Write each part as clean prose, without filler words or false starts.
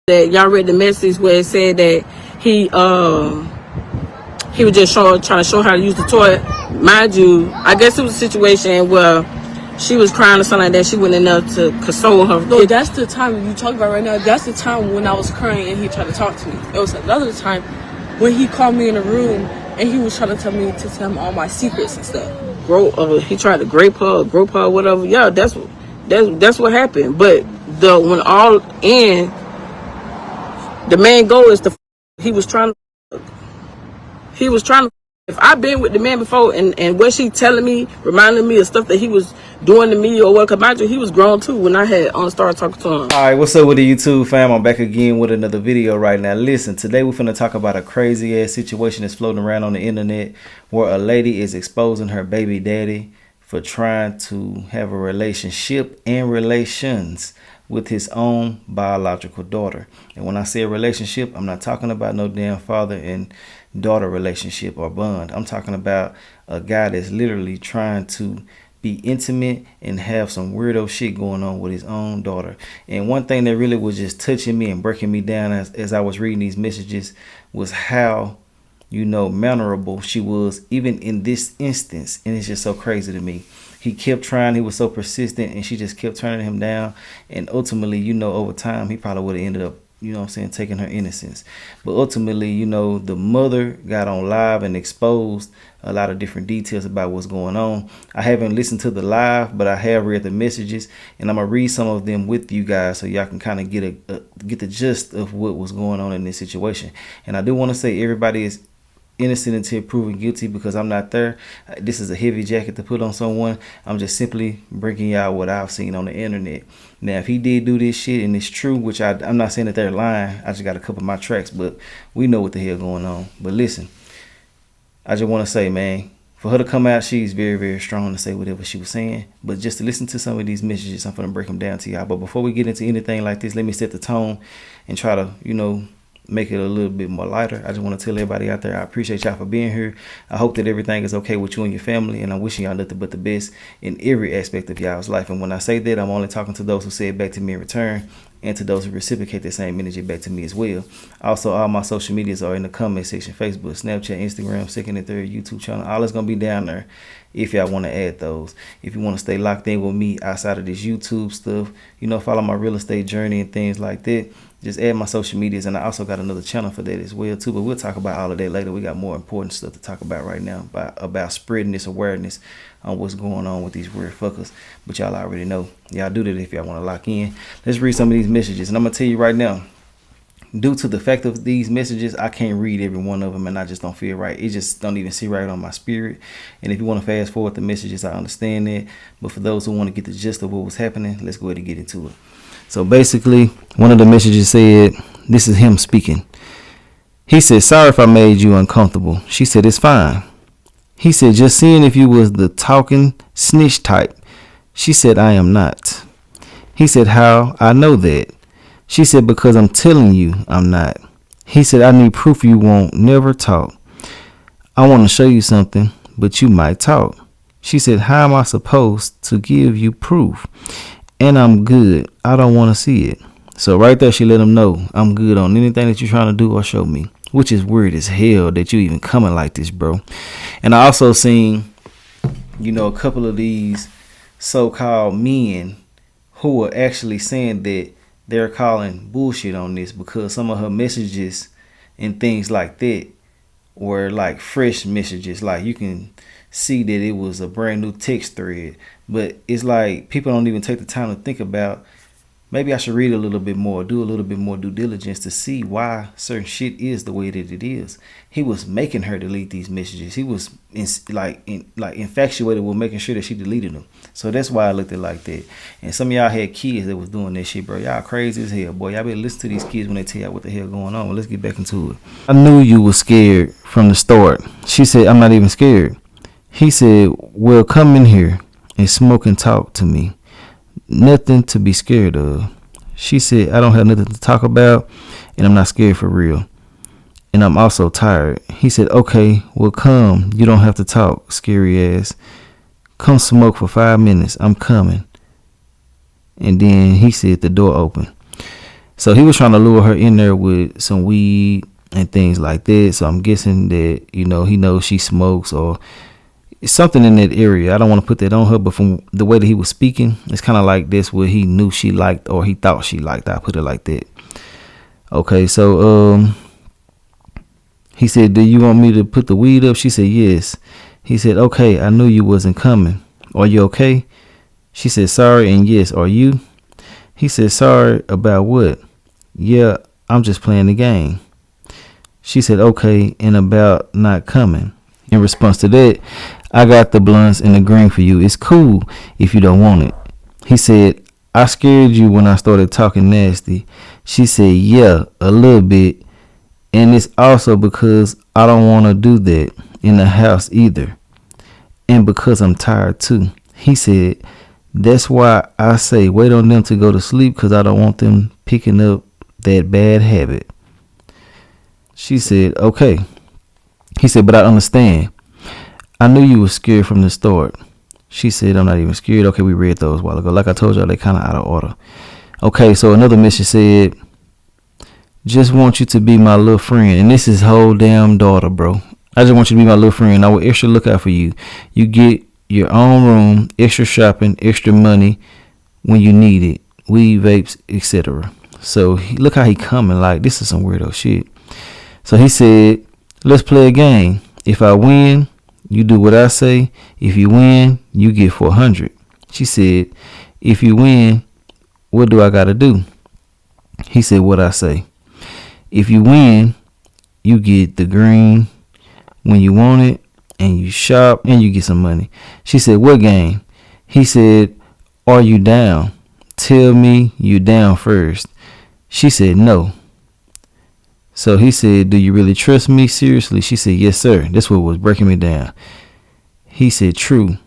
that y'all read the message where it said that he was just trying to show how to use the toilet. Mind you, I guess it was a situation where she was crying or something like that. She went in there to console her. No, that's the time you talk about right now. That's the time when I was crying and he tried to talk to me. It was another time when he called me in the room and he was trying to tell him all my secrets and stuff. He tried to grope her, whatever. Yeah, that's what happened. But when all in, the main goal is he was trying to. If I've been with the man before and what she telling me, reminding me of stuff that he was doing to me or what, because mind you, he was grown too when I had started talking to him. Alright, what's up with the YouTube fam? I'm back again with another video right now. Listen, today we're finna talk about a crazy ass situation that's floating around on the internet where a lady is exposing her baby daddy for trying to have a relationship and relations with his own biological daughter. And when I say a relationship, I'm not talking about no damn father and daughter relationship or bond. I'm talking about a guy that's literally trying to be intimate and have some weirdo shit going on with his own daughter. And one thing that really was just touching me and breaking me down as I was reading these messages was how, you know, mannerable she was even in this instance. And it's just so crazy to me. He kept trying, he was so persistent, and she just kept turning him down. And ultimately, you know, over time, he probably would have ended up, you know what I'm saying, taking her innocence. But ultimately, you know, the mother got on live and exposed a lot of different details about what's going on. I haven't listened to the live, but I have read the messages, and I'm gonna read some of them with you guys so y'all can kind of get the gist of what was going on in this situation. And I do want to say everybody is innocent until proven guilty, because I'm not there. This is a heavy jacket to put on someone. I'm just simply bringing y'all what I've seen on the internet. Now, if he did do this shit and it's true, which I'm not saying that they're lying, I just got a couple of my tracks, but we know what the hell going on. But listen, I just want to say, man, for her to come out, she's very, very strong to say whatever she was saying. But just to listen to some of these messages, I'm going to break them down to y'all. But before we get into anything like this, let me set the tone and try to, you know, make it a little bit more lighter. I just want to tell everybody out there, I appreciate y'all for being here. I hope that everything is okay with you and your family, and I'm wishing y'all nothing but the best in every aspect of y'all's life. And when I say that, I'm only talking to those who say it back to me in return, and to those who reciprocate the same energy back to me as well. Also, all my social medias are in the comment section: Facebook, Snapchat, Instagram, second and third YouTube channel. All is gonna be down there if y'all want to add those. If you want to stay locked in with me outside of this YouTube stuff, you know, follow my real estate journey and things like that, just add my social medias. And I also got another channel for that as well too, but we'll talk about all of that later. We got more important stuff to talk about right now about spreading this awareness on what's going on with these weird fuckers. But y'all already know. Y'all do that if y'all want to lock in. Let's read some of these messages, and I'm gonna tell you right now, due to the fact of these messages, I can't read every one of them, and I just don't feel right. It just don't even sit right on my spirit. And if you want to fast forward the messages, I understand that. But for those who want to get the gist of what was happening, let's go ahead and get into it. So basically, one of the messages said, this is him speaking. He said, "Sorry if I made you uncomfortable." She said, "It's fine." He said, "Just seeing if you was the talking snitch type." She said, "I am not." He said, "How I know that?" She said, "Because I'm telling you I'm not." He said, "I need proof you won't never talk. I want to show you something, but you might talk." She said, "How am I supposed to give you proof? And I'm good. I don't want to see it." So right there, she let him know, I'm good on anything that you're trying to do or show me. Which is weird as hell that you even coming like this, bro. And I also seen, you know, a couple of these so-called men who are actually saying that they're calling bullshit on this, because some of her messages and things like that were like fresh messages. Like you can see that it was a brand new text thread. But it's like people don't even take the time to think about, maybe I should read a little bit more, do a little bit more due diligence to see why certain shit is the way that it is. He was making her delete these messages. He was infatuated with making sure that she deleted them. So that's why I looked at it like that. And some of y'all had kids that was doing that shit, bro. Y'all crazy as hell, boy. Y'all better listen to these kids when they tell y'all what the hell going on. Well, let's get back into it. "I knew you was scared from the start." She said, "I'm not even scared." He said, "Well, come in here and smoke and talk to me. Nothing to be scared of." She said, "I don't have nothing to talk about, and I'm not scared for real. And I'm also tired." He said, "Okay, well, come. You don't have to talk, scary ass. Come smoke for 5 minutes. I'm coming." And then he said the door open. So he was trying to lure her in there with some weed and things like that. So I'm guessing that, he knows she smokes or something in that area. I don't want to put that on her, but from the way that he was speaking, it's kind of like this, what he knew she liked or he thought she liked. I put it like that. Okay, so he said, do you want me to put the weed up? She said, yes. He said, okay, I knew you wasn't coming. Are you okay? She said, sorry and yes. Are you? He said, sorry about what? Yeah, I'm just playing the game. She said, okay, and about not coming. In response to that, I got the blunts and the green for you. It's cool if you don't want it. He said, I scared you when I started talking nasty. She said, yeah, a little bit. And it's also because I don't want to do that in the house either. And because I'm tired too. He said, that's why I say wait on them to go to sleep, because I don't want them picking up that bad habit. She said, okay. He said, but I understand. I knew you were scared from the start. She said, I'm not even scared. Okay, we read those a while ago. Like I told y'all, they kind of out of order. Okay, so another message said, just want you to be my little friend. And this is whole damn daughter, bro. I just want you to be my little friend. I will extra look out for you. You get your own room, extra shopping, extra money when you need it. Weed, vapes, etc. So look how he coming. Like, this is some weirdo shit. So he said, let's play a game. If I win, you do what I say. If you win, you get 400. She said, if you win, what do I got to do? He said, what I say. If you win, you get the green when you want it, and you shop, and you get some money. She said, what game? He said, are you down? Tell me you down first. She said, no. So he said, do you really trust me seriously? She said, yes, sir. That's what was breaking me down. He said, true.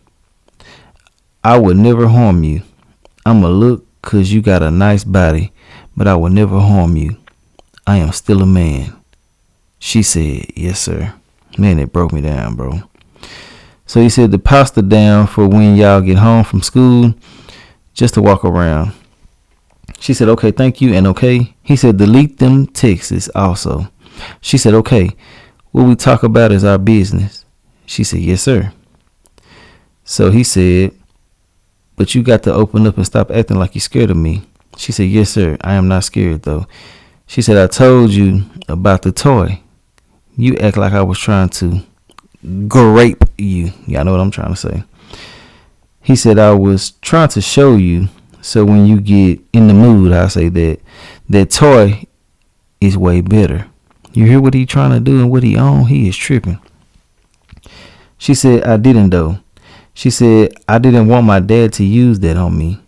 I would never harm you. I'ma look because you got a nice body, but I would never harm you. I am still a man. She said, yes, sir. Man, it broke me down, bro. So he said, deposit down for when y'all get home from school, just to walk around. She said, okay, thank you, and okay. He said, delete them texts also. She said, okay, what we talk about is our business. She said, yes, sir. So he said, but you got to open up and stop acting like you're scared of me. She said, yes, sir. I am not scared, though. She said, I told you about the toy. You act like I was trying to grape you. Y'all know what I'm trying to say. He said, I was trying to show you, so when you get in the mood, I say that toy is way better. You hear what he trying to do and what he on? He is tripping. She said, I didn't though. She said, I didn't want my dad to use that on me.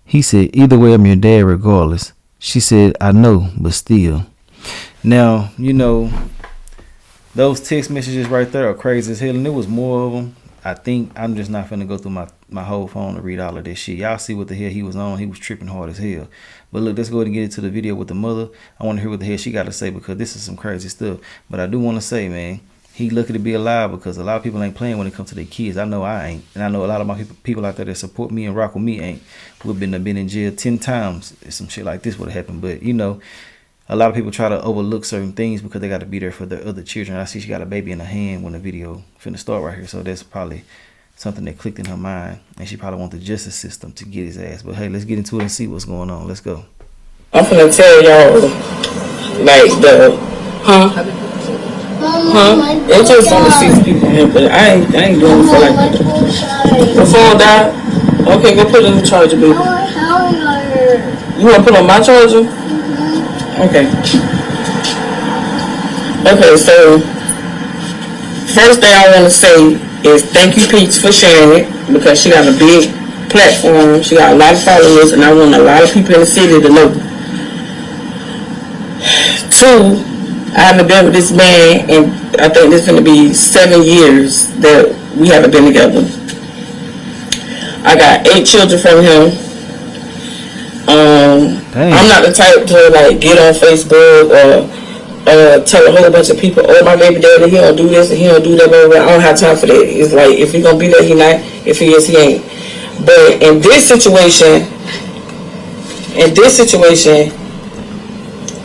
He said, either way, I'm your dad regardless. She said, I know, but still. Now, those text messages right there are crazy as hell, and there was more of them. I think I'm just not finna go through my whole phone to read all of this shit. Y'all see what the hell he was on. He was tripping hard as hell. But look, let's go ahead and get into the video with the mother. I want to hear what the hell she got to say, because this is some crazy stuff. But I do want to say, man, he lucky to be alive, because a lot of people ain't playing when it comes to their kids. I know I ain't. And I know a lot of my people out there that support me and rock with me ain't. We've been in jail 10 times if some shit like this would have happened. But, a lot of people try to overlook certain things because they got to be there for their other children. I see she got a baby in her hand when the video finna start right here. So that's probably something that clicked in her mind. And she probably wants the justice system to get his ass. But hey, let's get into it and see what's going on. Let's go. I'm finna tell y'all, like, it's just on the 6 people here, but I ain't doing it for like that. The phone died? Okay, go put it in the charger, baby. You wanna put on my charger? Okay. Okay, so first thing I want to say is thank you, Peach, for sharing it, because she got a big platform. She got a lot of followers, and I want a lot of people in the city to know. 2, I haven't been with this man, and I think this is going to be 7 years that we haven't been together. I got 8 children from him. I'm not the type to like get on Facebook or tell a whole bunch of people, oh, my baby daddy, he don't do this and he don't do that, blah, blah, blah. I don't have time for that. It's like, if he gonna be there, he not. If he is, he ain't. But in this situation,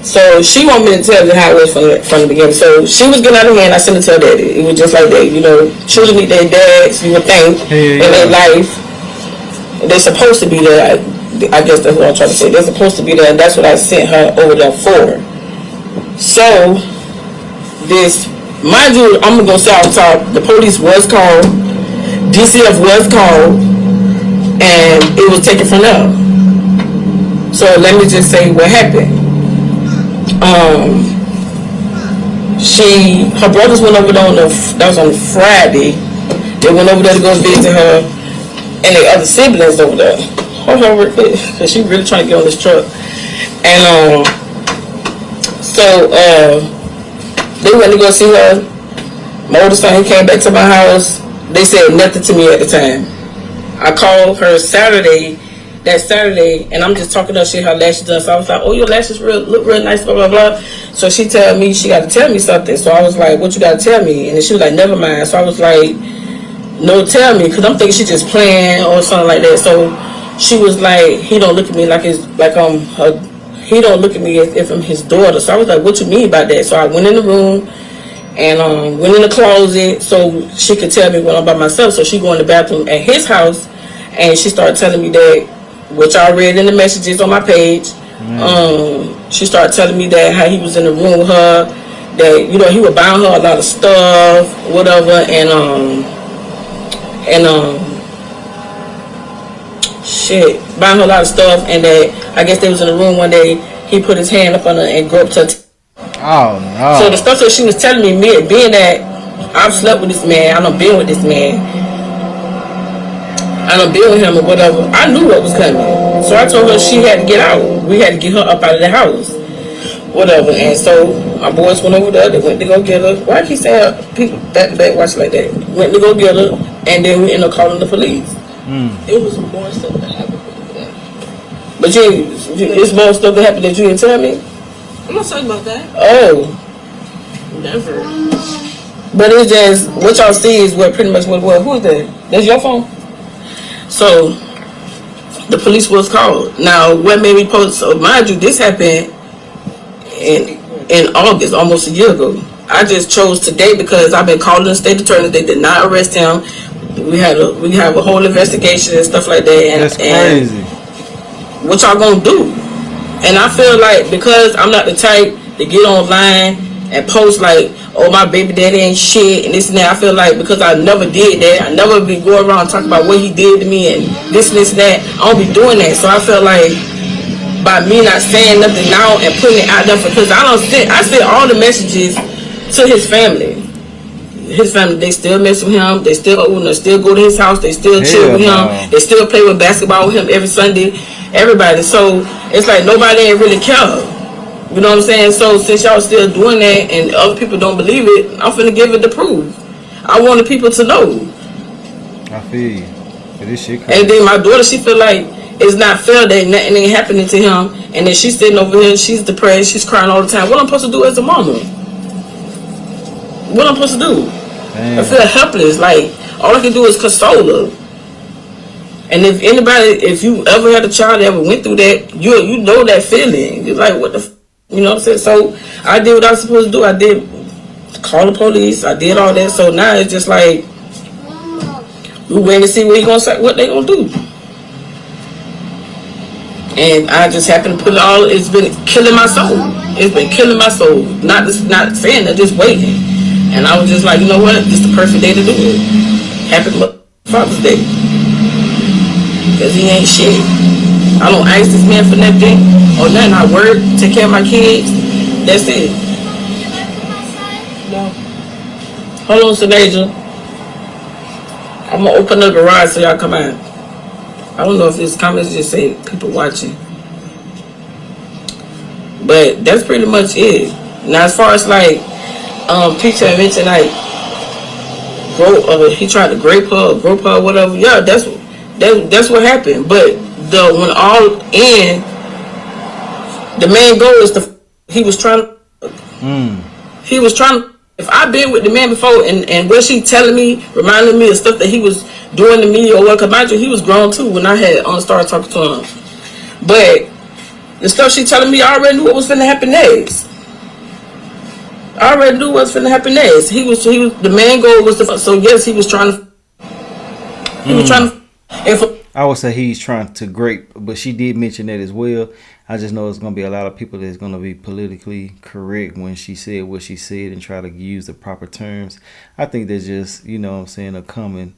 So she wanted me to tell you how it was from the beginning. So she was getting out of hand. I sent it to her daddy. It was just like that, you know. Children need their dads. You would think in their life they're supposed to be there. I guess that's what I'm trying to say. They're supposed to be there, and that's what I sent her over there for. So this, mind you, I'm gonna go say off top. The police was called. DCF was called, and it was taken from them. So let me just say what happened. Her brothers went over there that was on Friday. They went over there to go visit her and their other siblings over there. Hold on real quick, cause she really trying to get on this truck. And so they went to go see her. My oldest son, he came back to my house. They said nothing to me at the time. I called her that Saturday, and I'm just talking to her, her lashes done. So I was like, oh, your lashes look real nice, blah, blah, blah. So she told me she got to tell me something. So I was like, what you got to tell me? And then she was like, never mind. So I was like, no, tell me, because I'm thinking she just playing or something like that. So she was like, he don't look at me he don't look at me as if I'm his daughter. So I was like, what you mean by that? So I went in the room and went in the closet so she could tell me when I'm by myself. So she go in the bathroom at his house, and she started telling me that, which I read in the messages on my page. She started telling me that how he was in the room with her, that, you know, he was buying her a lot of stuff, whatever, and buying her a lot of stuff, and that I guess they was in the room one day. He put his hand up on her and groped her. Oh no! So the stuff that she was telling me, being that I've slept with this man, I done been with this man, I done been with him or whatever, I knew what was coming. So I told her she had to get out. We had to get her up out of the house, whatever. And so my boys went over there. They went to go get her. Why I keep saying people back to back watch like that? Went to go get her, and then we ended up calling the police. It was more stuff that happened. But it's more stuff that happened that you didn't tell me. I'm not talking about that. Oh, Never. but it's just what y'all see is what pretty much what. Who is that? That's your phone. So the police was called. Now, what made me post? So mind you, this happened in August, almost a year ago. I just chose today because I've been calling the state attorney. They did not arrest him. We have a whole investigation and stuff like that. And, that's crazy. And what y'all gonna do? And I feel like because I'm not the type to get online and post like, oh, my baby daddy ain't shit and this and that. I feel like because I never did that, I never be going around talking about what he did to me and this and that. I don't be doing that. So I feel like by me not saying nothing now and putting it out there, because I send all the messages to his family. His family, they still mess with him. They still go to his house. They still chill with him. They still play with basketball with him every Sunday. Everybody. So it's like nobody ain't really care. You know what I'm saying? So since y'all still doing that and other people don't believe it, I'm finna give it the proof. I want the people to know. I feel you. But this shit crazy. And then my daughter, she feel like it's not fair that nothing ain't happening to him, and then she's sitting over here, she's depressed, she's crying all the time. What I'm supposed to do as a mama? What I'm supposed to do? Damn. I feel helpless. Like all I can do is console her. And if you ever had a child that ever went through that, you know that feeling. You're like, what the you know what I'm saying? So I did what I was supposed to do. I did call the police. I did all that. So now it's just like we waiting to see what they gonna do. And I just happened to put it all. It's been killing my soul. It's been killing my soul. Not saying that, just waiting. And I was just like, you know what? This is the perfect day to do it. Happy Father's Day. Because he ain't shit. I don't ask this man for nothing or nothing. I work, take care of my kids. That's it. No. Hold on, Sanaja. I'm going to open the garage so y'all come out. I don't know if this comments just say people watching. But that's pretty much it. Now, as far as like, Peter mentioned like, he tried to grope her, whatever. Yeah, that's what happened. But when all in, the main goal is he was trying. If I've been with the man before and what she telling me, reminding me of stuff that he was doing to me or what, because mind you, he was grown too when I had started talking to him. But The stuff she telling me, I already knew what was finna happen next. I already knew what was finna happen next. He was the main goal was to. So yes, he was trying to. He was trying to. I would say he's trying to grape, but she did mention that as well. I just know it's going to be a lot of people that's going to be politically correct when she said what she said and try to use the proper terms. I think that's just, you know what I'm saying, a common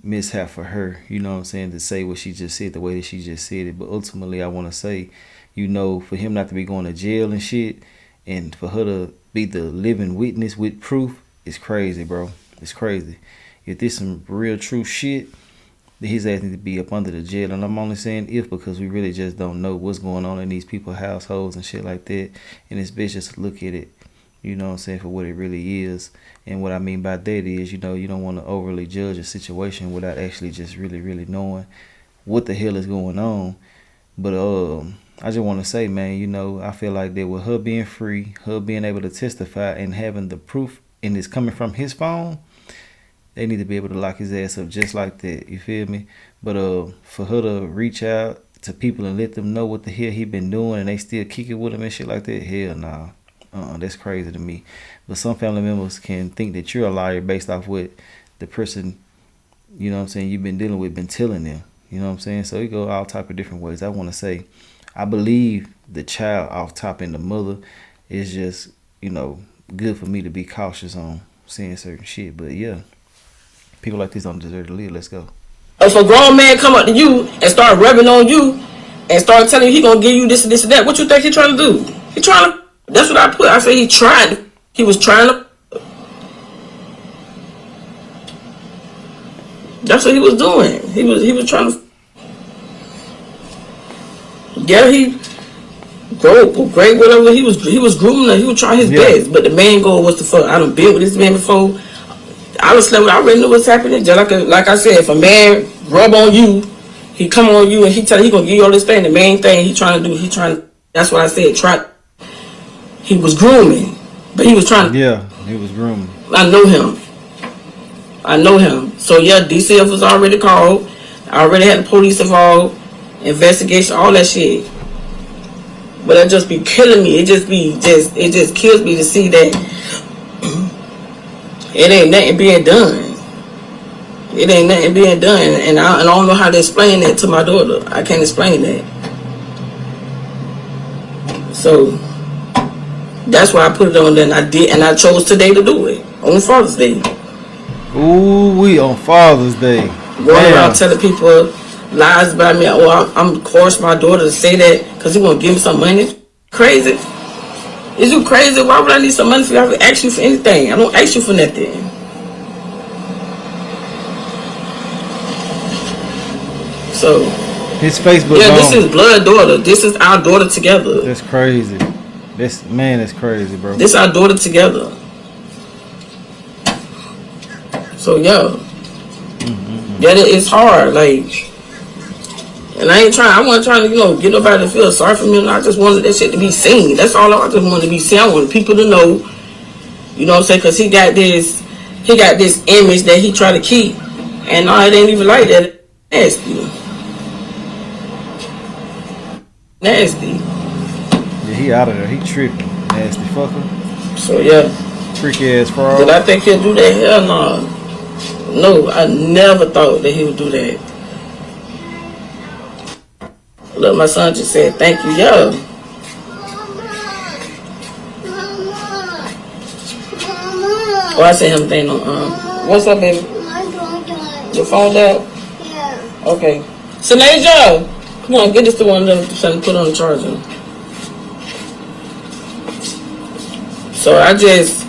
mishap for her, you know what I'm saying, to say what she just said the way that she just said it. But ultimately, I want to say, you know, for him not to be going to jail and shit, and for her to be the living witness with proof, it's crazy, bro. It's crazy. If this some real true shit, he's asking to be up under the jail. And I'm only saying if, because we really just don't know what's going on in these people's households and shit like that. And it's best just to look at it, you know what I'm saying, for what it really is. And what I mean by that is, you know, you don't want to overly judge a situation without actually just really knowing what the hell is going on. But I just want to say, man, you know, I feel like that with her being free, her being able to testify and having the proof, and it's coming from his phone, they need to be able to lock his ass up just like that. You feel me? But for her to reach out to people and let them know what the hell he been doing and they still kick it with him and shit like that, hell nah. That's crazy to me. But some family members can think that you're a liar based off what the person, you know what I'm saying, you've been dealing with been telling them. You know what I'm saying? So it go all type of different ways. I want to say, I believe the child off top and the mother is just, you know, good for me to be cautious on saying certain shit. But yeah. People like this don't deserve to live. Let's go. If a grown man come up to you and start rubbing on you and start telling you he gonna give you this and this and that, what you think he trying to do? He trying to. That's what I put. I said he tried. He was trying to. That's what he was doing. He was trying to. Yeah, he great whatever. He was grooming her. He was trying his best. But the main goal was to fuck. I done been with this man before. I already knew what's happening. Just like I said, if a man rub on you, he come on you and he gonna give you all this thing. The main thing he trying to do, that's what I said. He was grooming, but he was trying. Yeah, he was grooming. I know him. So yeah, DCF was already called. I already had the police involved, investigation, all that shit. But it just be killing me. It just kills me to see that. It ain't nothing being done. It ain't nothing being done. And I don't know how to explain that to my daughter. I can't explain that. So, that's why I put it on there. And I did. And I chose today to do it. On Father's Day. Ooh, we on Father's Day. Going around telling people lies about me. Oh, I'm coercing my daughter to say that because he want to give me some money. Crazy. Is you crazy? Why would I need some money for you? I would ask you for anything. I don't ask you for nothing. So his Facebook. Yeah, this is blood daughter. This is our daughter together. That's crazy. That's crazy, bro. This our daughter together. So yeah. Yeah, it's hard. Like, and I wasn't trying to, get nobody to feel sorry for me. I just wanted that shit to be seen. That's all I just wanted to be seen. I wanted people to know, you know what I'm saying? Because he got this image that he tried to keep. And no, it ain't even like that. Nasty. Yeah, he out of there. He tripping. Nasty fucker. So yeah. Freaky ass fraud. Did I think he'd do that? Hell no. No, I never thought that he would do that. Look, my son just said thank you. Yeah. Oh, I sent him a thing on what's up, baby? Your phone down? Yeah. Okay. Sanaja, come on, get this to one of them to put on the charger. So I just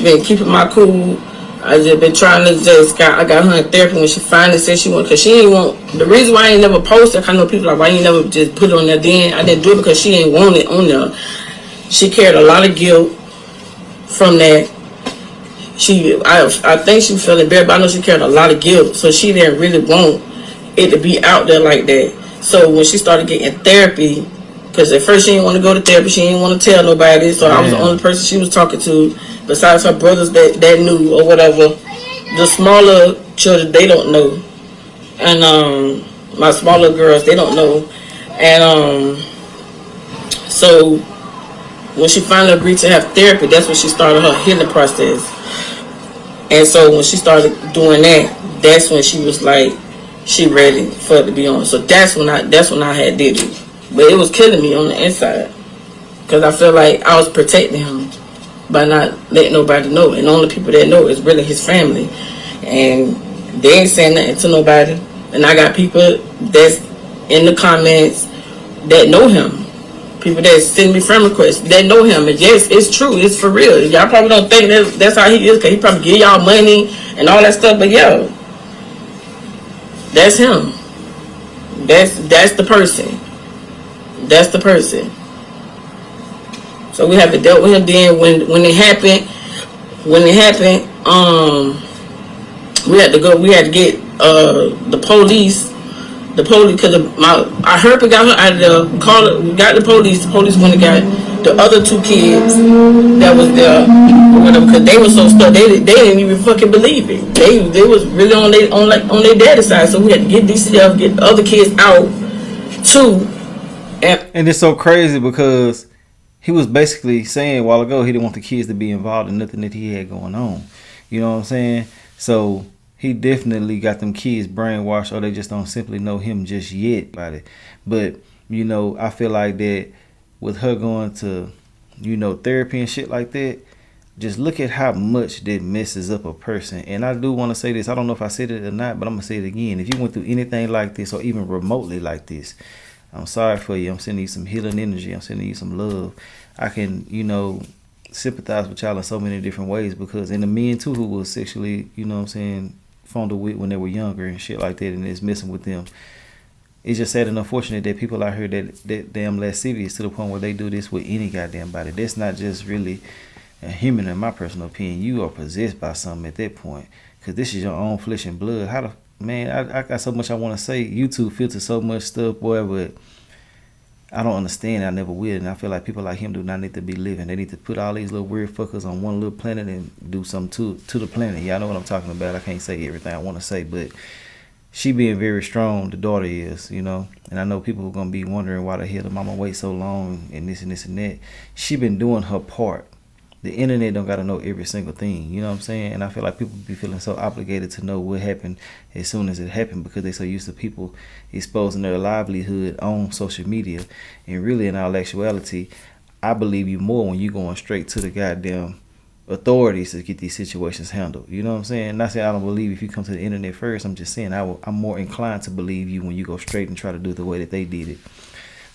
been keeping my cool. I just been trying to I got her in therapy when she finally said she wanted, because she ain't want, the reason why I ain't never posted, I know people like, why you never just put it on there then? I didn't do it because she ain't want it on there. She carried a lot of guilt from that. I think she felt embarrassed, but I know she carried a lot of guilt, so she didn't really want it to be out there like that. So when she started getting therapy, because at first she didn't want to go to therapy, she didn't want to tell nobody, so I was the only person she was talking to, besides her brothers that knew or whatever. The smaller children, they don't know. And my smaller girls, they don't know. And So when she finally agreed to have therapy, that's when she started her healing process. And so when she started doing that, that's when she was like, she ready for it to be on. So that's when I had did it. But it was killing me on the inside, because I feel like I was protecting him by not letting nobody know. And the only people that know is really his family. And they ain't saying nothing to nobody. And I got people that's in the comments that know him. People that send me friend requests that know him. And yes, it's true. It's for real. Y'all probably don't think that's how he is, because he probably give y'all money and all that stuff. But yo, that's him. That's the person. That's the person. So we haven't dealt with him. Then when it happened, we had to get the police, because I heard we got her out of the call. We got the police. The police went and got the other two kids that was there, or whatever, because they were so stuck. They didn't even fucking believe it. They was really on their daddy's side. So we had to get the other kids out too. And it's so crazy because he was basically saying a while ago he didn't want the kids to be involved in nothing that he had going on. You know what I'm saying? So he definitely got them kids brainwashed, or they just don't simply know him just yet about it. But, you know, I feel like that with her going to, you know, therapy and shit like that, just look at how much that messes up a person. And I do want to say this. I don't know if I said it or not, but I'm going to say it again. If you went through anything like this, or even remotely like this, I'm sorry for you. I'm sending you some healing energy. I'm sending you some love. I can, you know, sympathize with y'all in so many different ways, because in the men too who was sexually, you know what I'm saying, fondled with when they were younger and shit like that, and it's messing with them. It's just sad and unfortunate that people out here that damn lascivious to the point where they do this with any goddamn body. That's not just really a human, in my personal opinion. You are possessed by something at that point, because this is your own flesh and blood. How the man, I got so much I want to say. YouTube filters so much stuff, boy, but I don't understand. I never will. And I feel like people like him do not need to be living. They need to put all these little weird fuckers on one little planet and do something to the planet. Y'all know what I'm talking about. I can't say everything I want to say, but she being very strong, the daughter is, you know. And I know people are going to be wondering why the hell the mama wait so long and this and this and that. She been doing her part. The internet don't got to know every single thing, you know what I'm saying? And I feel like people be feeling so obligated to know what happened as soon as it happened, because they so used to people exposing their livelihood on social media. And really, in all actuality, I believe you more when you going straight to the goddamn authorities to get these situations handled. You know what I'm saying? Not saying I don't believe if you come to the internet first. I'm just saying I'm more inclined to believe you when you go straight and try to do it the way that they did it.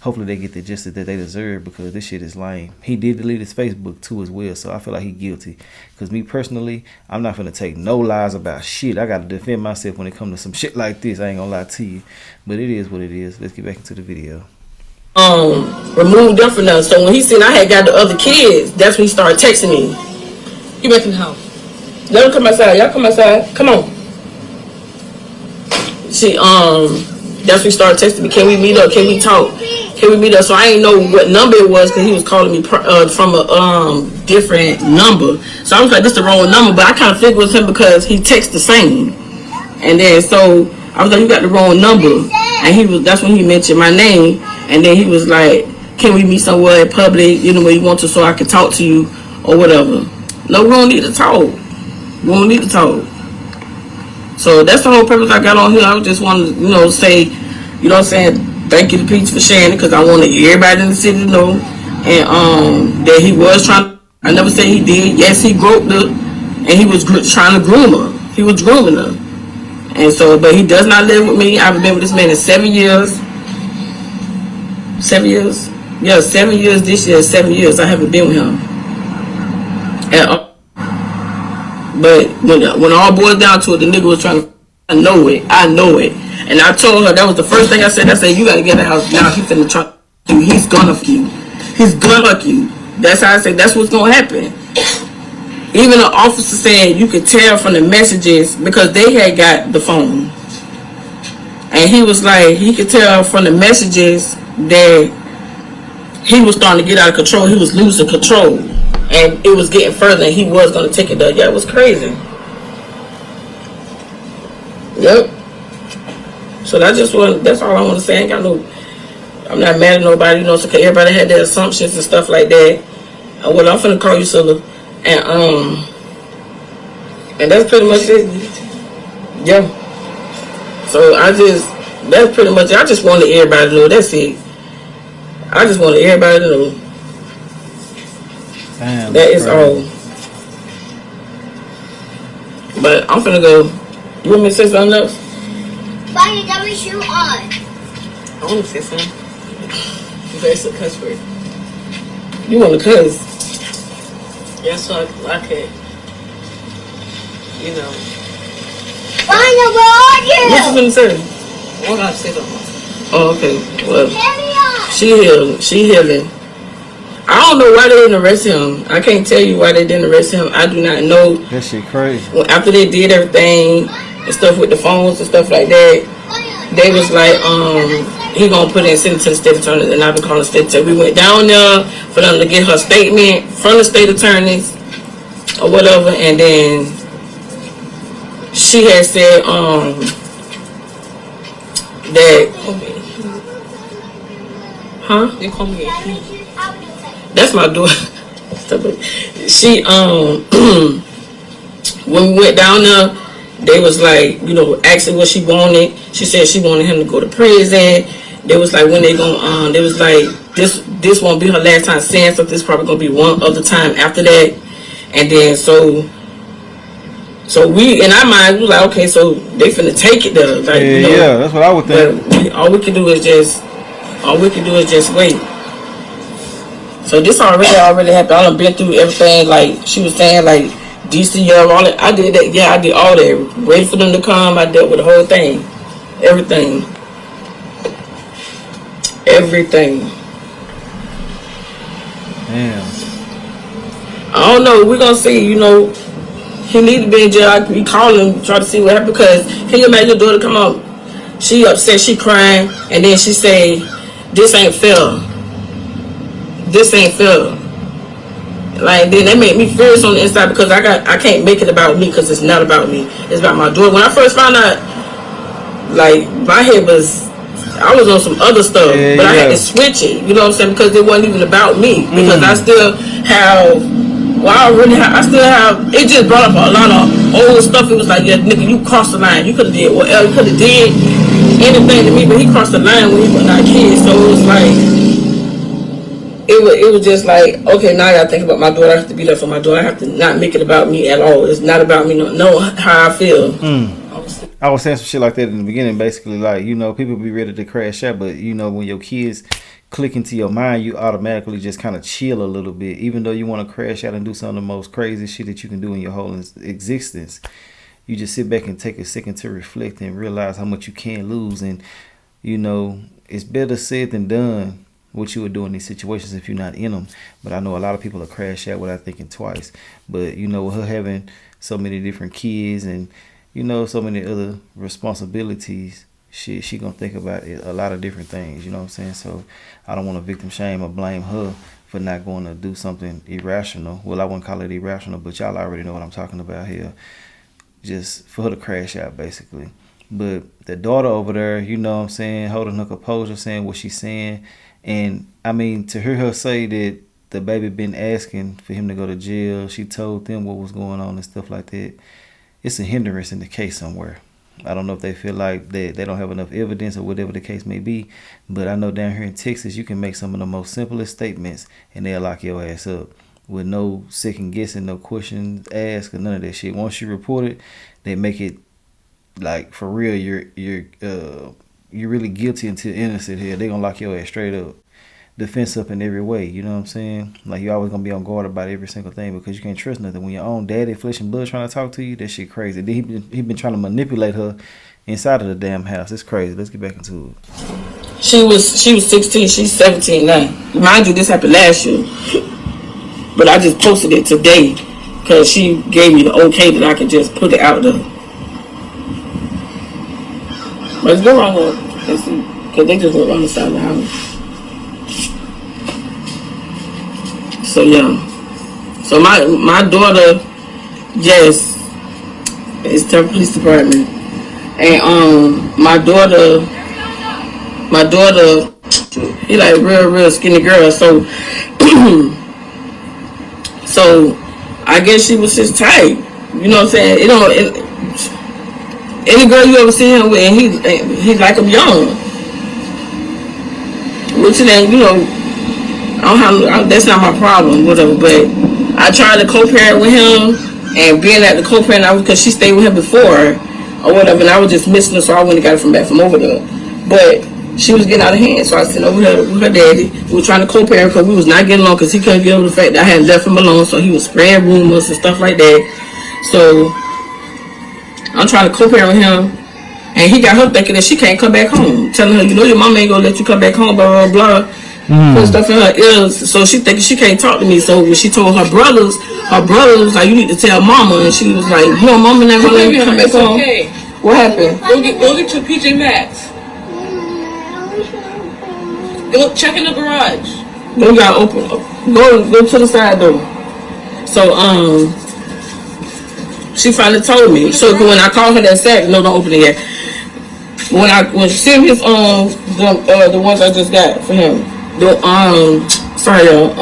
Hopefully they get the justice that they deserve, because this shit is lame. He did delete his Facebook too as well, so I feel like he guilty. Because me personally, I'm not gonna take no lies about shit. I gotta defend myself when it comes to some shit like this. I ain't gonna lie to you, but it is what it is. Let's get back into the video. Removed them from us. So when he seen I had got the other kids, that's when he started texting me. Get back in the house. Let them come outside. Y'all come outside. Come on. That's when he started texting me. Can we meet up? Can we talk? Can we meet up? So I didn't know what number it was, because he was calling me from a different number. So I was like, this is the wrong number. But I kind of figured it was him because he texted the same. And then so I was like, you got the wrong number. And that's when he mentioned my name. And then he was like, can we meet somewhere in public, you know, where you want to, so I can talk to you or whatever. No, we don't need to talk. We don't need to talk. So that's the whole purpose I got on here. I just wanted to, you know, say, you know what I'm saying, thank you to Peach for sharing it, because I wanted everybody in the city to know. And that he was trying, I never said he did. Yes, he groped her, and he was trying to groom her. He was grooming her. And so, but he does not live with me. I've been with this man in 7 years. 7 years? Yeah, 7 years this year, 7 years. I haven't been with him. But when all boils down to it, the nigga was trying to, I know it. And I told her, that was the first thing I said. I said, you gotta get out of the house now. He's finna try to, he's gonna fuck you. He's gonna fuck you. That's how I said, that's what's gonna happen. Even the officer said you could tell from the messages, because they had got the phone. And he was like, he could tell from the messages that he was starting to get out of control. He was losing control. And it was getting further, and he was going to take it there. Yeah, it was crazy. Yep. So that's all I want to say. I ain't got no, I'm not mad at nobody, you know, so everybody had their assumptions and stuff like that. Well, I'm finna call you Silla. And that's pretty much it. Yeah. So that's pretty much it. I just wanted everybody to know. That's it. I just wanted everybody to know. Damn, that is all. But I'm finna go. You want me to say something else? Why you got my shoe on? I want to say something. That's a cuss word. You want to cuss? Yeah, so I could, you know. Why where are you? What you gonna say? I want to say something. Oh, okay. Well, Carry on. she healing. I don't know why they didn't arrest him. I can't tell you why they didn't arrest him. I do not know. That shit crazy. Well, after they did everything and stuff with the phones and stuff like that, they was like, he gonna put it and send it to the state attorney, and I've been calling the state attorney. We went down there for them to get her statement from the state attorneys or whatever, and then she had said that They call me a he. that's my daughter. She when we went down there, they was like, you know, asking what she wanted. She said she wanted him to go to prison. They was like, when they gonna they was like, this won't be her last time saying something. This probably gonna be one other time after that. And then so we, in our mind, we was like, okay, so they finna take it there. Like, Yeah, you know, yeah, that's what I would think. but all we can do is just wait. So this already happened. I done been through everything. Like she was saying, like DCR, all that. I did that. Yeah, I did all that. Wait for them to come. I dealt with the whole thing, everything. Damn. I don't know. We're gonna see. You know, he need to be in jail. We call him, try to see what happened. Because can you imagine your daughter come up? She upset, she crying, and then she say, "This ain't fair. This ain't fair." Like then that made me furious on the inside because I can't make it about me because it's not about me. It's about my daughter. When I first found out, like my head was, I was on some other stuff, but I had to switch it. You know what I'm saying? Because it wasn't even about me. Because I still have, I still have. It just brought up a lot of old stuff. It was like, yeah, nigga, you crossed the line. You could have did whatever. You could have did anything to me, but he crossed the line when he was not a kid. So it was like. It was just like, okay, now I gotta think about my daughter. I have to be there for my daughter. I have to not make it about me at all. It's not about me. Know how I feel. I was saying some shit like that in the beginning. Basically, like, you know, people be ready to crash out, but you know, when your kids click into your mind, you automatically just kind of chill a little bit, even though you want to crash out and do some of the most crazy shit that you can do in your whole existence. You just sit back and take a second to reflect and realize how much you can lose. And you know, it's better said than done what you would do in these situations if you're not in them. But I know a lot of people will crash out without thinking twice. But you know, with her having so many different kids and you know so many other responsibilities, she gonna think about it, a lot of different things. You know what I'm saying? So I don't want to victim shame or blame her for not going to do something irrational. Well, I wouldn't call it irrational, but y'all already know what I'm talking about here. Just for her to crash out, basically. But the daughter over there, you know what I'm saying, holding her composure, saying what she's saying. And I mean, to hear her say that the baby been asking for him to go to jail, she told them what was going on and stuff like that. It's a hindrance in the case somewhere. I don't know if they feel like they don't have enough evidence or whatever the case may be. But I know down here in Texas, you can make some of the most simplest statements and they'll lock your ass up with no second guessing, no questions asked, or none of that shit. Once you report it, they make it like for real. You're really guilty until innocent here. They're gonna lock your ass straight up. Defense up in every way, you know what I'm saying? Like you're always gonna be on guard about every single thing because you can't trust nothing. When your own daddy, flesh and blood, trying to talk to you, that shit crazy. Then he been trying to manipulate her inside of the damn house. It's crazy. Let's get back into it. She was 16. She's 17 now. Mind you, this happened last year, but I just posted it today because she gave me the okay that I could just put it out there. Let's go around here and see, because they just went around the side of the house. So yeah, so my daughter just is to the police department, and my daughter He like real skinny girl. So so I guess she was his type. You know what I'm saying? Any girl you ever see him with, and he like him young. Which it ain't, that's not my problem, whatever. But I tried to co-parent with him, and being at the co-parent, because she stayed with him before, or whatever, and I was just missing her, so I went and got it from over there. But she was getting out of hand, so I sent over her with her daddy. We were trying to co-parent because we was not getting along, because he couldn't get over the fact that I had left him alone, so he was spreading rumors and stuff like that. So I'm trying to co-parent with him, and he got her thinking that she can't come back home, telling her, your mama ain't gonna let you come back home, blah blah blah. Put stuff in her ears, so she thinking she can't talk to me. So when she told her brothers was like, you need to tell mama, and she was like, mama not gonna let me come back home. Okay. What happened? Go get your PJ Maxx. Go check in the garage. Go got open. Go to the side door. So she finally told me. So when I called her that Saturday, no, don't open it yet. When she sent his the ones I just got for him. Sorry y'all.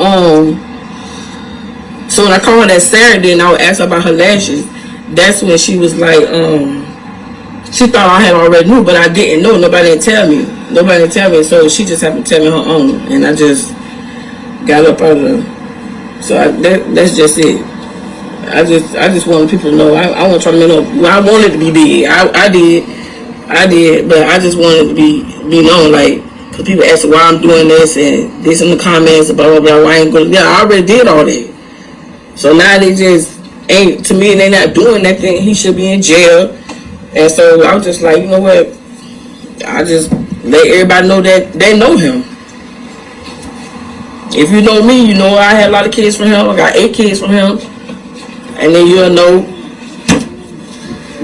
So when I called her that Saturday and I would ask her about her lashes, that's when she was like, she thought I had already knew, but I didn't know. Nobody didn't tell me. So she just happened to tell me her own, and I just got up out of her. So that's just it. I just wanted people to know. I want to try to know. Well, I wanted to be big. I did, but I just wanted to be known. Like, cause people ask why I'm doing this and this in the comments, blah blah blah. Why I ain't going? Yeah, I already did all that. So now they just ain't, to me. They not doing nothing. He should be in jail. And so I was just like, you know what? I just let everybody know that they know him. If you know me, you know I had a lot of kids from him. I got 8 kids from him. And then you'll know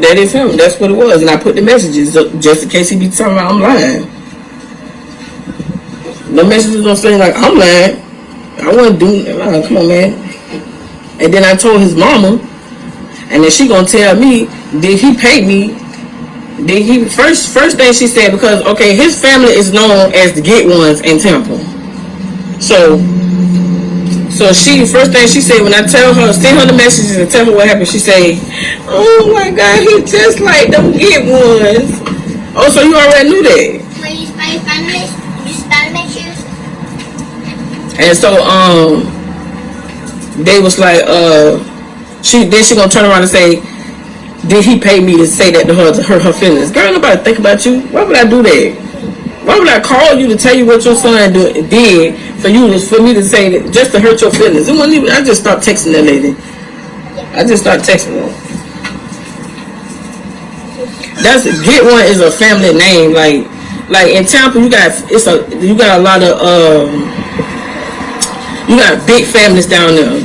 that it's him. That's what it was. And I put the messages up just in case he be talking about I'm lying. The messages don't say like I'm lying. I wasn't doing that. Come on, man. And then I told his mama, and then she gonna tell me, did he pay me? Did he first thing she said, because okay, his family is known as the Get Ones in Temple. So she first thing she said when I send her the messages and tell her what happened, she say, oh my God, he just like them Get Ones. Oh, so you already knew that. When you spell messages? And so they was like she gonna turn around and say, did he pay me to say that to hurt her feelings? Girl, nobody think about you. Why would I do that? Why would I call you to tell you what your son did for me to say that just to hurt your feelings? It wasn't even. I just stopped texting that lady. I just started texting her. Get One is a family name. Like in Tampa, you got a lot of you got big families down there,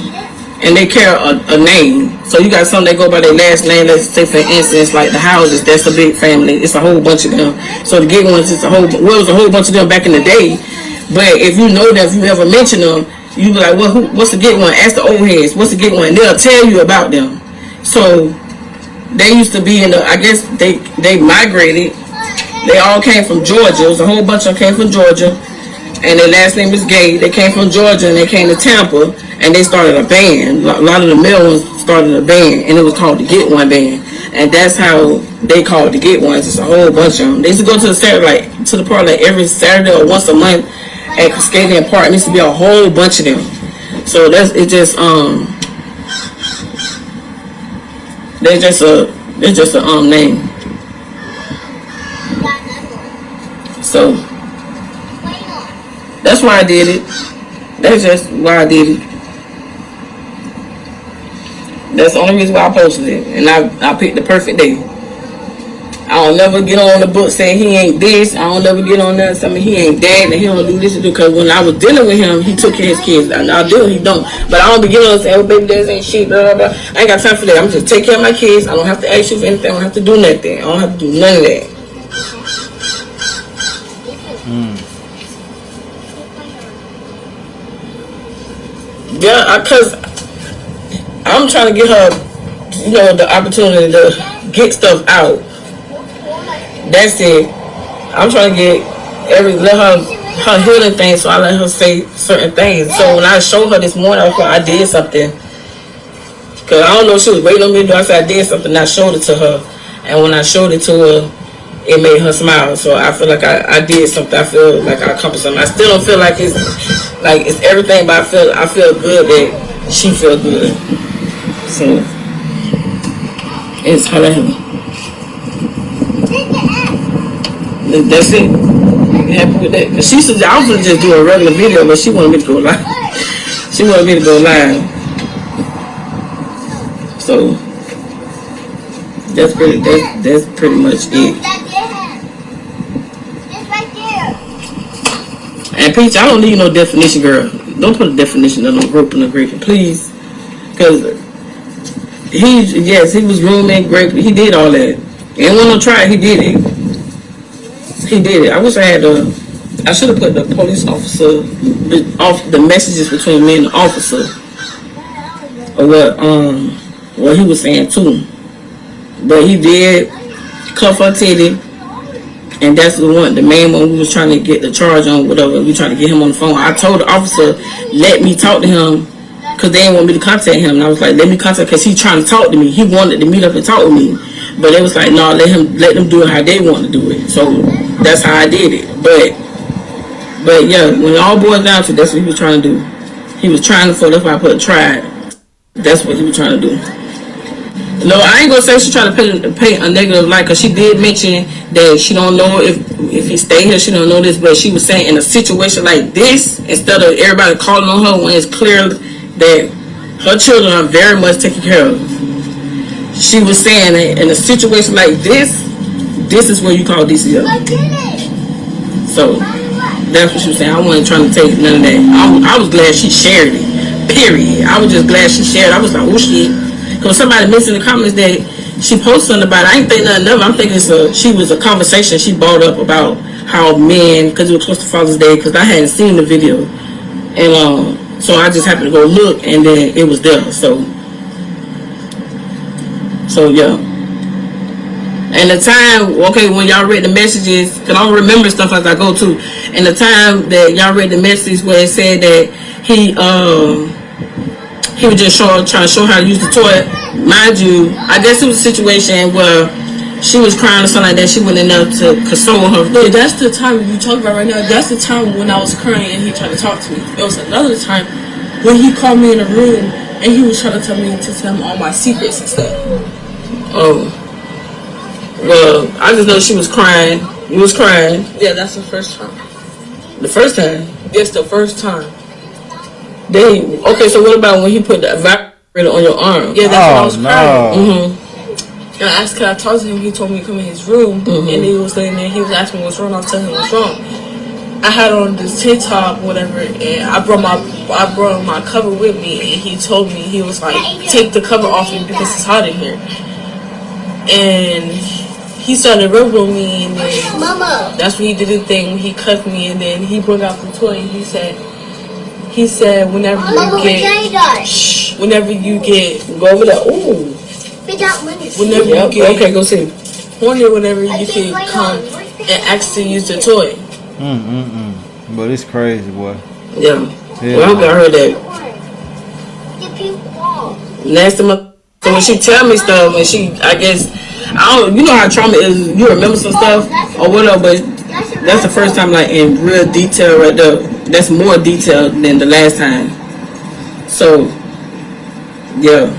and they carry a name. So you got some that go by their last name. Let's say, for instance, like the Houses. That's a big family. It's a whole bunch of them. So the Get Ones is it was a whole bunch of them back in the day. But if you know them, if you ever mention them, you be like, well, what's the Get One? Ask the old heads. What's the Get One? They'll tell you about them. So they used to be in the. I guess they migrated. They all came from Georgia. It was a whole bunch of them came from Georgia. And their last name was Gay. They came from Georgia and they came to Tampa and they started a band. A lot of the male ones started a band and it was called the Get One Band. And that's how they called the Get Ones. It's a whole bunch of them. They used to go to the park every Saturday or once a month at Cascadian Park. It used to be a whole bunch of them. So they're just a name. So that's why I did it. That's just why I did it. That's the only reason why I posted it. And I picked the perfect day. I don't never get on the book saying he ain't this. I don't never get on there saying he ain't that and he don't do this. Because when I was dealing with him, he took care of his kids. I do, he don't. But I don't be getting on and saying, oh, baby, daddy ain't shit, blah, blah, blah. I ain't got time for that. I'm just take care of my kids. I don't have to ask you for anything. I don't have to do nothing. I don't have to do none of that. Yeah, because I'm trying to get her, the opportunity to get stuff out. That's it. I'm trying to let her her healing thing, so I let her say certain things. So when I showed her this morning, I thought I did something. Because I don't know if she was waiting on me to do. I said I did something, I showed it to her. And when I showed it to her, it made her smile. So I feel like I did something. I feel like I accomplished something. I still don't feel like it's everything, but I feel good that she feel good. So it's her and him. That's it. You happy with that? Cause she said I was gonna just do a regular video, but she wanted me to go live. She wanted me to go live. So that's pretty much it. And Peach, I don't need no definition, girl. Don't put a definition of no groping or grieving, please. Cause he was grooming, grape. He did all that. Ain't want no try. He did it. He did it. I wish I had I should have put the police officer off the messages between me and the officer, or what he was saying too. But he did cuff her titty, and that's the main one we was trying to get the charge on. Whatever, we trying to get him on the phone. I told the officer, let me talk to him, because they didn't want me to contact him. And I was like, let me contact, because he's trying to talk to me. He wanted to meet up and talk with me, but it was like, no, let them do it how they want to do it. So that's how I did it. But yeah, when it all boils down to, that's what he was trying to do. He was trying to, so that's why I put tried. That's what he was trying to do. No, I ain't gonna say she tried to paint a negative light, because she did mention that she don't know if he stay here, she don't know this, but she was saying in a situation like this, instead of everybody calling on her when it's clear that her children are very much taken care of, she was saying that in a situation like this is where you call DCO. So that's what she was saying. I wasn't trying to take none of that. I was glad she shared it, period. I was just glad she shared it. I was like, oh shit. Because somebody mentioned in the comments that she posted something about it. I ain't think nothing of it. I'm thinking she was a conversation she brought up about how men, because it was close to Father's Day, because I hadn't seen the video. And so I just happened to go look, and then it was there. So yeah. And the time, okay, when y'all read the messages, because I don't remember stuff as I go to, and the time that y'all read the message where it said that he was just trying to show how to use the toilet. Mind you, I guess it was a situation where she was crying or something like that. She went in there to console her. No, that's the time you talk about right now. That's the time when I was crying and he tried to talk to me. It was another time when he called me in a room and he was trying to tell him all my secrets and stuff. Oh. Well, I just know she was crying. You was crying. Yeah, that's the first time. The first time? Yes, the first time. Okay, so what about when he put the vibrator on your arm? Yeah, that's when I was crying. Mm-hmm. And I asked, could I talk to him? He told me to come in his room. And he was laying there. He was asking me what's wrong. I was telling him what's wrong. I had on this tank top, whatever, and I brought my cover with me. And he told me, he was like, take the cover off me because it's hot in here. And he started rubbing on me, and then that's when he did the thing. He cuffed me, and then he brought out the toy. And he said, whenever you get, go over there. Ooh. Whenever you get, okay, go see. Whenever you can come and ask to use the toy. But it's crazy, boy. Yeah. Well, I hope y'all heard that. Nasty mother. So when she tell me stuff, and I guess, you know how trauma is. You remember some stuff or whatever, but that's the first time, like, in real detail right there. That's more detailed than the last time. So, yeah.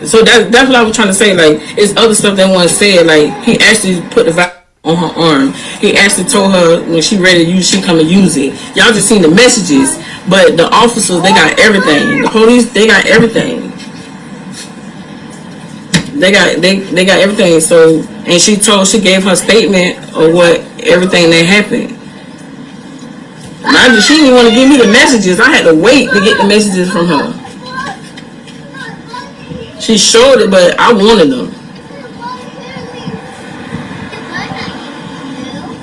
So that's what I was trying to say. Like, it's other stuff that one said. Like, he actually put the vibe on her arm. He actually told her when she ready to use, she come and use it. Y'all just seen the messages, but the officers, they got everything. The police, they got everything. They got everything. So, and she gave her statement of what everything that happened. Mind you, she didn't want to give me the messages. I had to wait to get the messages from her. She showed it, but I wanted them.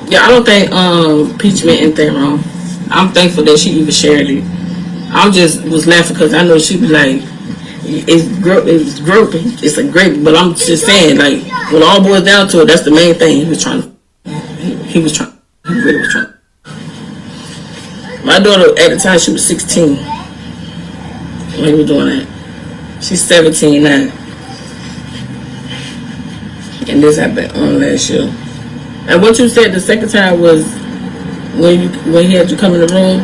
Yeah, I don't think Peach meant anything wrong. I'm thankful that she even shared it. I just was laughing because I know she'd be like, it's groping, it's a grape, but I'm just saying, like, when all boils down to it, that's the main thing he really was trying. My daughter at the time she was 16 when he was doing that. She's 17 now, and this happened on last year. And what you said the second time was when he had you come in the room.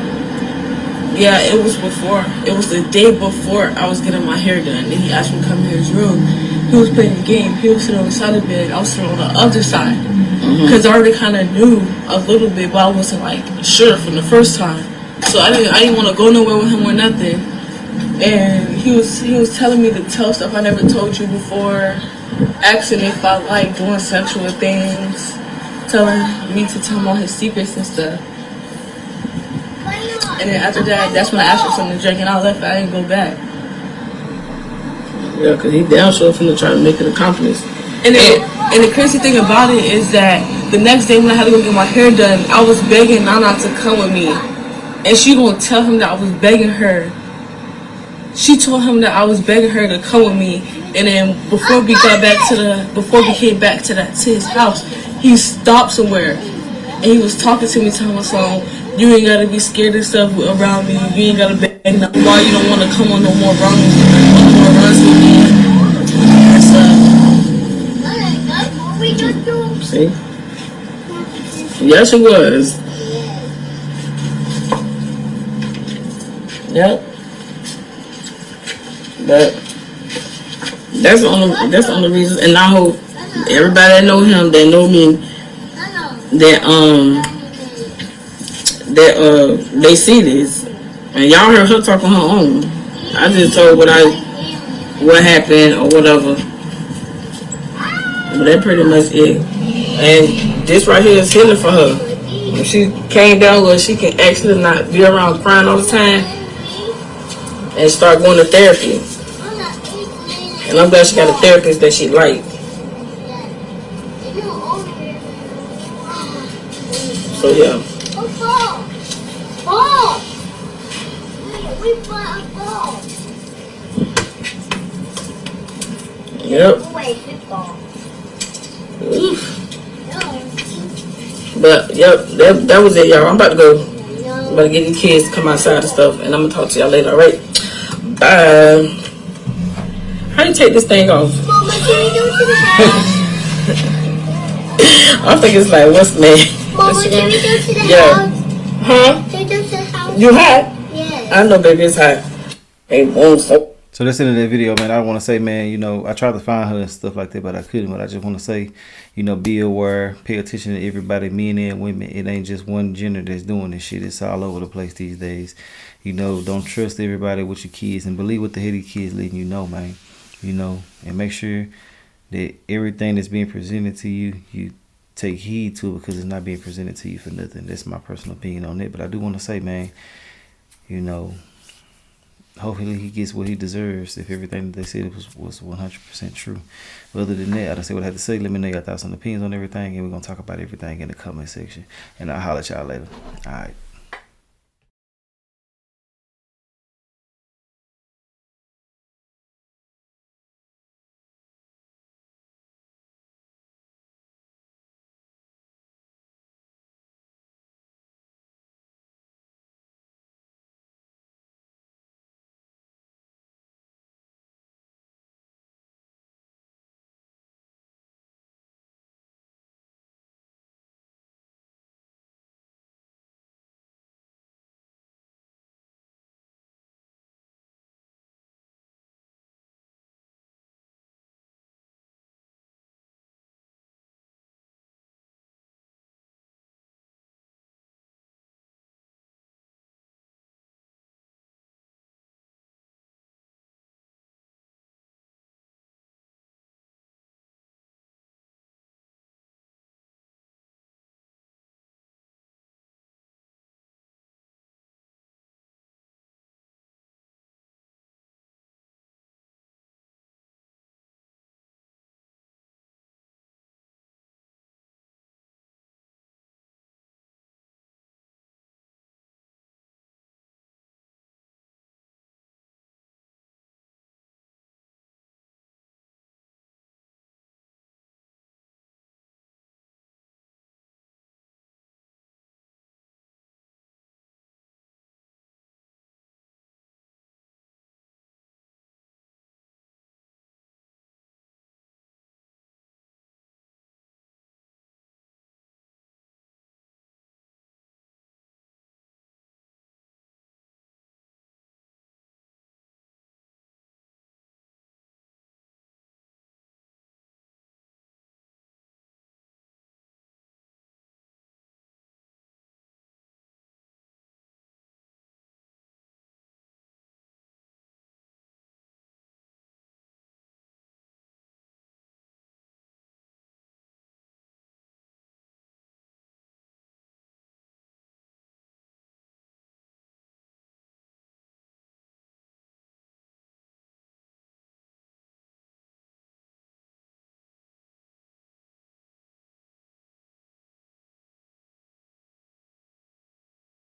Yeah, it was before. It was the day before I was getting my hair done. And he asked me to come in his room. He was playing the game. He was sitting on the side of the bed. I was sitting on the other side. Because I already kind of knew a little bit, but I wasn't like sure from the first time. So I didn't want to go nowhere with him or nothing. And he was telling me to tell stuff I never told you before, asking if I like doing sexual things, telling me to tell him all his secrets and stuff. And then after that, that's when I asked for something to drink, and I left. I didn't go back. Yeah, because he down sure finna try to make it accomplish. And the crazy thing about it is that the next day when I had to go get my hair done, I was begging Nana to come with me, and she gonna tell him that I was begging her. She told him that I was begging her to come with me, and then before we came back to his house, he stopped somewhere, and he was talking to me, telling me something. You ain't gotta be scared and stuff around me. You ain't gotta beg no more. You don't want to come on no more runs with me. And stuff. See? Yes, it was. Yep. But that's the only reason. And I hope everybody that know him, that know me, that they see this. And y'all heard her talk on her own. I just told what happened or whatever. But that pretty much it. And this right here is healing for her. If she came down where she can actually not be around crying all the time and start going to therapy. And I'm glad she got a therapist that she liked. So yeah. Yep. Oof. But yep, that was it, y'all. I'm about to go. I'm about to get these kids to come outside and stuff, and I'm gonna talk to y'all later. All right. Bye. How do you take this thing off? Mama, can we go to the house? I think it's like, what's the name? Mama, can we go to the Yeah. house? Huh? Can we go to the house? You hot? Yes. I know, baby, it's hot. Hey, boom, so. So that's the end of that video, man. I want to say, man, you know, I tried to find her and stuff like that, but I couldn't. But I just want to say, you know, be aware, pay attention to everybody, men and women. It ain't just one gender that's doing this shit. It's all over the place these days. You know, don't trust everybody with your kids and believe what the hell these kids letting you know, man. You know, and make sure that everything that's being presented to you, you take heed to it because it's not being presented to you for nothing. That's my personal opinion on it. But I do want to say, man, you know, hopefully he gets what he deserves if everything that they said was 100% true. But other than that, I don't say what I have to say. Let me know your thoughts and opinions on everything, and we're going to talk about everything in the comment section. And I'll holler at y'all later. All right.